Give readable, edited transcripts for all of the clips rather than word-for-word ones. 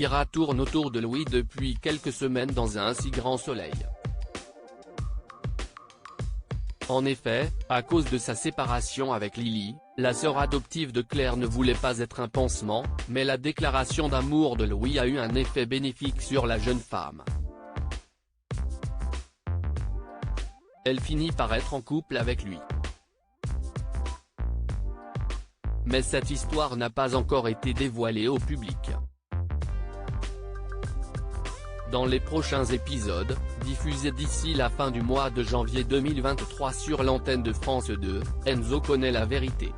Kyra tourne autour de Louis depuis quelques semaines dans un si grand soleil. En effet, à cause de sa séparation avec Lily, la sœur adoptive de Claire ne voulait pas être un pansement, mais la déclaration d'amour de Louis a eu un effet bénéfique sur la jeune femme. Elle finit par être en couple avec lui. Mais cette histoire n'a pas encore été dévoilée au public. Dans les prochains épisodes, diffusés d'ici la fin du mois de janvier 2023 sur l'antenne de France 2, Enzo connaît la vérité.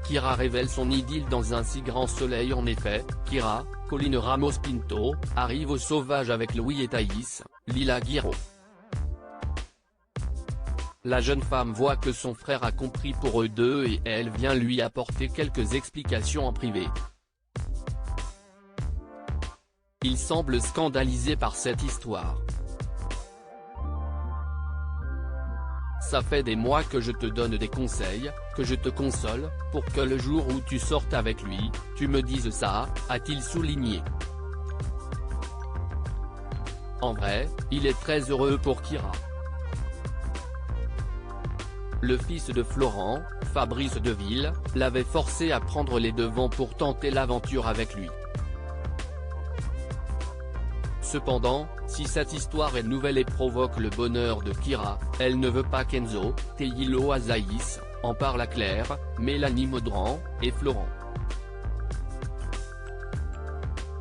Kyra révèle son idylle dans un si grand soleil. En effet, Kyra, Colline Ramos Pinto, arrive au sauvage avec Louis et Thaïs, Lila Guiraud. La jeune femme voit que son frère a compris pour eux deux et elle vient lui apporter quelques explications en privé. Il semble scandalisé par cette histoire. Ça fait des mois que je te donne des conseils, que je te console, pour que le jour où tu sortes avec lui, tu me dises ça, a-t-il souligné. En vrai, il est très heureux pour Kyra. Le fils de Florent, Fabrice Deville, l'avait forcé à prendre les devants pour tenter l'aventure avec lui. Cependant, si cette histoire est nouvelle et provoque le bonheur de Kyra, elle ne veut pas qu'Enzo, Théilo Azaïs, en parle à Claire, Mélanie Maudran, et Florent.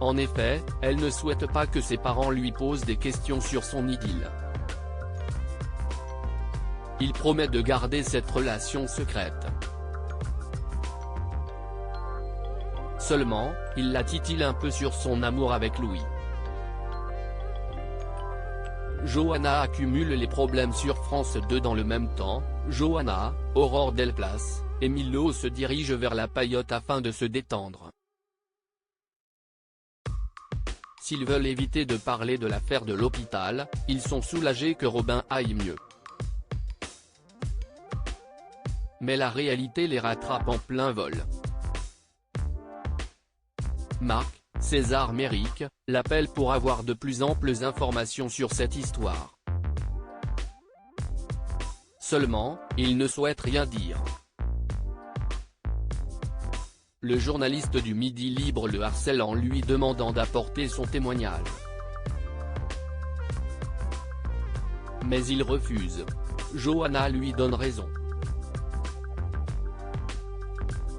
En effet, elle ne souhaite pas que ses parents lui posent des questions sur son idylle. Il promet de garder cette relation secrète. Seulement, il la titille un peu sur son amour avec Louis. Johanna accumule les problèmes sur France 2 dans le même temps. Johanna, Aurore Delplace, et Milo se dirigent vers la paillote afin de se détendre. S'ils veulent éviter de parler de l'affaire de l'hôpital, ils sont soulagés que Robin aille mieux. Mais la réalité les rattrape en plein vol. Marc, César Méric, l'appelle pour avoir de plus amples informations sur cette histoire. Seulement, il ne souhaite rien dire. Le journaliste du Midi Libre le harcèle en lui demandant d'apporter son témoignage. Mais il refuse. Johanna lui donne raison.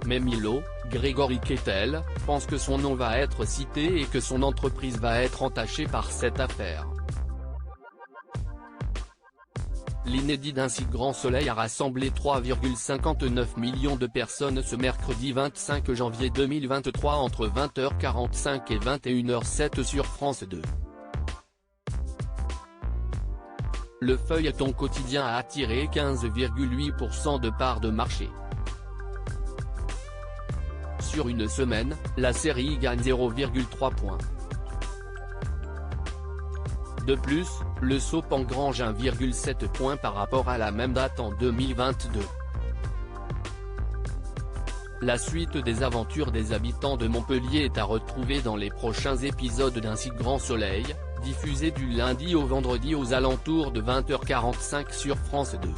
Mais Milo, Grégory Kettel, pense que son nom va être cité et que son entreprise va être entachée par cette affaire. L'inédit d'un si grand soleil a rassemblé 3,59 millions de personnes ce mercredi 25 janvier 2023 entre 20h45 et 21h07 sur France 2. Le feuilleton quotidien a attiré 15,8% de parts de marché. Sur une semaine, la série gagne 0,3 points. De plus, le soap engrange 1,7 points par rapport à la même date en 2022. La suite des aventures des habitants de Montpellier est à retrouver dans les prochains épisodes d'Un si grand soleil, diffusé du lundi au vendredi aux alentours de 20h45 sur France 2.